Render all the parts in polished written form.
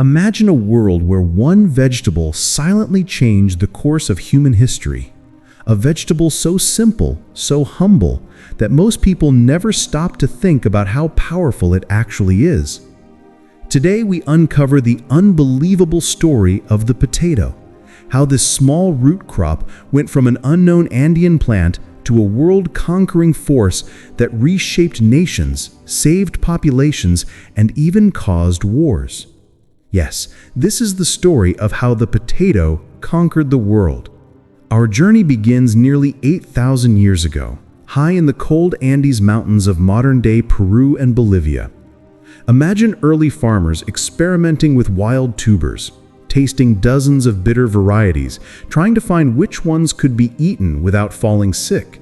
Imagine a world where one vegetable silently changed the course of human history. A vegetable so simple, so humble, that most people never stop to think about how powerful it actually is. Today we uncover the unbelievable story of the potato, how this small root crop went from an unknown Andean plant to a world-conquering force that reshaped nations, saved populations, and even caused wars. Yes, this is the story of how the potato conquered the world. Our journey begins nearly 8,000 years ago, high in the cold Andes Mountains of modern-day Peru and Bolivia. Imagine early farmers experimenting with wild tubers, tasting dozens of bitter varieties, trying to find which ones could be eaten without falling sick.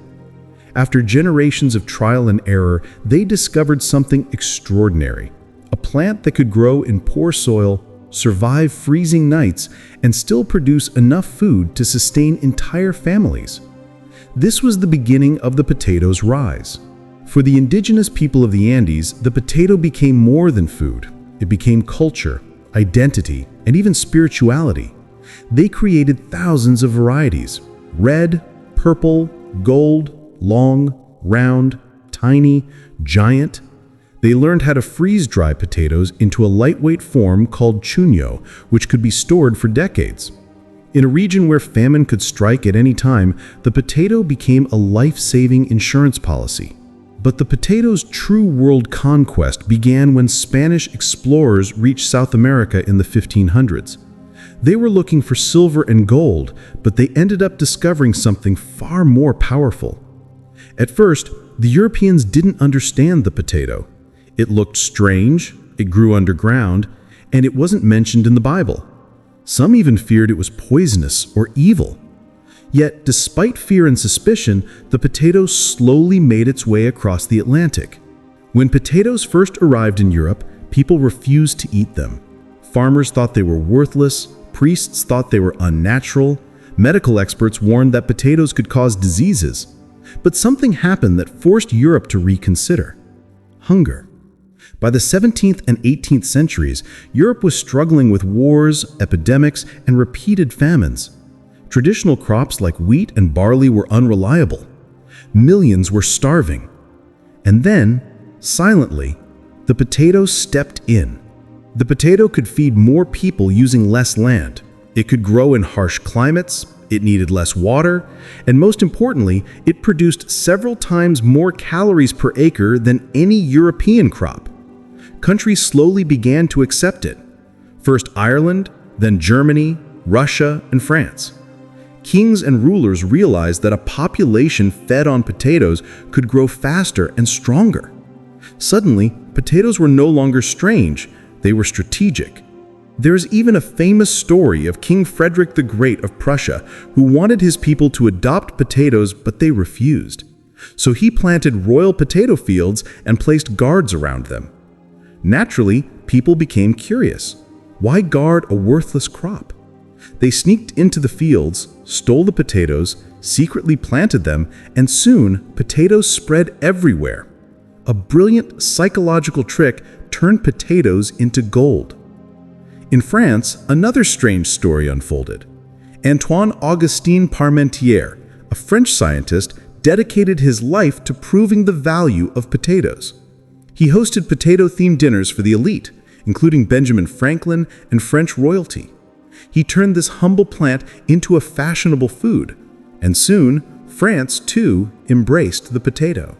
After generations of trial and error, they discovered something extraordinary. A plant that could grow in poor soil, survive freezing nights, and still produce enough food to sustain entire families. This was the beginning of the potato's rise. For the indigenous people of the Andes, the potato became more than food. It became culture, identity, and even spirituality. They created thousands of varieties: red, purple, gold, long, round, tiny, giant. They learned how to freeze-dry potatoes into a lightweight form called chuño, which could be stored for decades. In a region where famine could strike at any time, the potato became a life-saving insurance policy. But the potato's true world conquest began when Spanish explorers reached South America in the 1500s. They were looking for silver and gold, but they ended up discovering something far more powerful. At first, the Europeans didn't understand the potato. It looked strange, it grew underground, and it wasn't mentioned in the Bible. Some even feared it was poisonous or evil. Yet, despite fear and suspicion, the potato slowly made its way across the Atlantic. When potatoes first arrived in Europe, people refused to eat them. Farmers thought they were worthless, priests thought they were unnatural, medical experts warned that potatoes could cause diseases. But something happened that forced Europe to reconsider: hunger. By the 17th and 18th centuries, Europe was struggling with wars, epidemics, and repeated famines. Traditional crops like wheat and barley were unreliable. Millions were starving. And then, silently, the potato stepped in. The potato could feed more people using less land. It could grow in harsh climates, it needed less water, and most importantly, it produced several times more calories per acre than any European crop. Countries slowly began to accept it. First Ireland, then Germany, Russia, and France. Kings and rulers realized that a population fed on potatoes could grow faster and stronger. Suddenly, potatoes were no longer strange, they were strategic. There is even a famous story of King Frederick the Great of Prussia, who wanted his people to adopt potatoes, but they refused. So he planted royal potato fields and placed guards around them. Naturally, people became curious. Why guard a worthless crop? They sneaked into the fields, stole the potatoes, secretly planted them, and soon potatoes spread everywhere. A brilliant psychological trick turned potatoes into gold. In France, another strange story unfolded. Antoine-Augustin Parmentier, a French scientist, dedicated his life to proving the value of potatoes. He hosted potato-themed dinners for the elite, including Benjamin Franklin and French royalty. He turned this humble plant into a fashionable food, and soon, France, too, embraced the potato.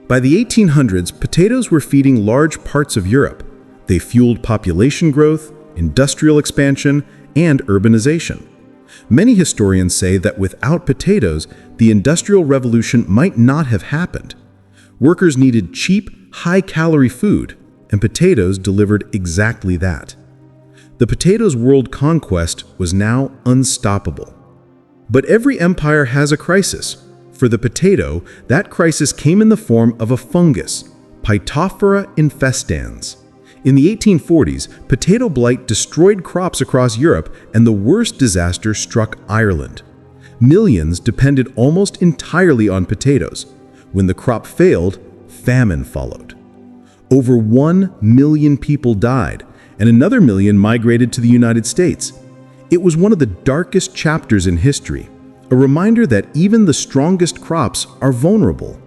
By the 1800s, potatoes were feeding large parts of Europe. They fueled population growth, industrial expansion, and urbanization. Many historians say that without potatoes, the Industrial Revolution might not have happened. Workers needed cheap, high-calorie food, and potatoes delivered exactly that. The potato's world conquest was now unstoppable. But every empire has a crisis. For the potato, that crisis came in the form of a fungus, Phytophthora infestans. In the 1840s, potato blight destroyed crops across Europe, and the worst disaster struck Ireland. Millions depended almost entirely on potatoes. When the crop failed, famine followed. Over 1 million people died, and another million migrated to the United States. It was one of the darkest chapters in history, a reminder that even the strongest crops are vulnerable.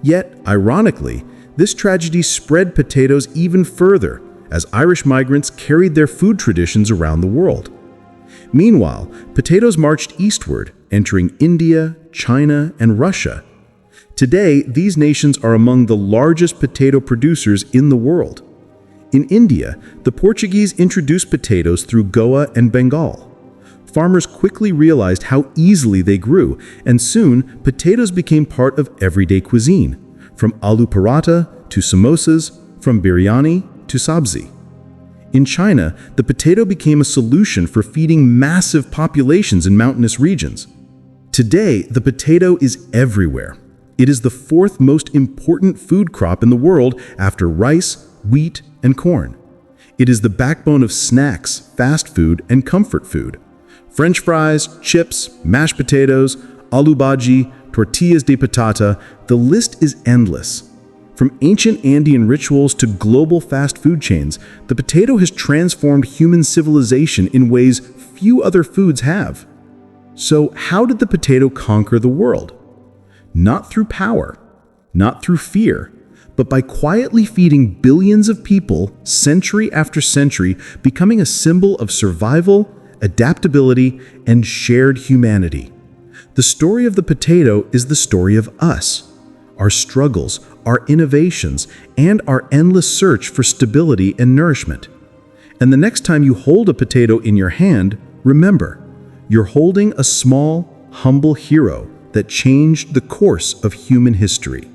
Yet, ironically, this tragedy spread potatoes even further as Irish migrants carried their food traditions around the world. Meanwhile, potatoes marched eastward, entering India, China, and Russia. Today, these nations are among the largest potato producers in the world. In India, the Portuguese introduced potatoes through Goa and Bengal. Farmers quickly realized how easily they grew, and soon potatoes became part of everyday cuisine, from aloo paratha to samosas, from biryani to sabzi. In China, the potato became a solution for feeding massive populations in mountainous regions. Today, the potato is everywhere. It is the fourth most important food crop in the world after rice, wheat, and corn. It is the backbone of snacks, fast food, and comfort food. French fries, chips, mashed potatoes, aloo bhaji, tortillas de patata, the list is endless. From ancient Andean rituals to global fast food chains, the potato has transformed human civilization in ways few other foods have. So, how did the potato conquer the world? Not through power, not through fear, but by quietly feeding billions of people century after century, becoming a symbol of survival, adaptability, and shared humanity. The story of the potato is the story of us, our struggles, our innovations, and our endless search for stability and nourishment. And the next time you hold a potato in your hand, remember, you're holding a small, humble hero that changed the course of human history.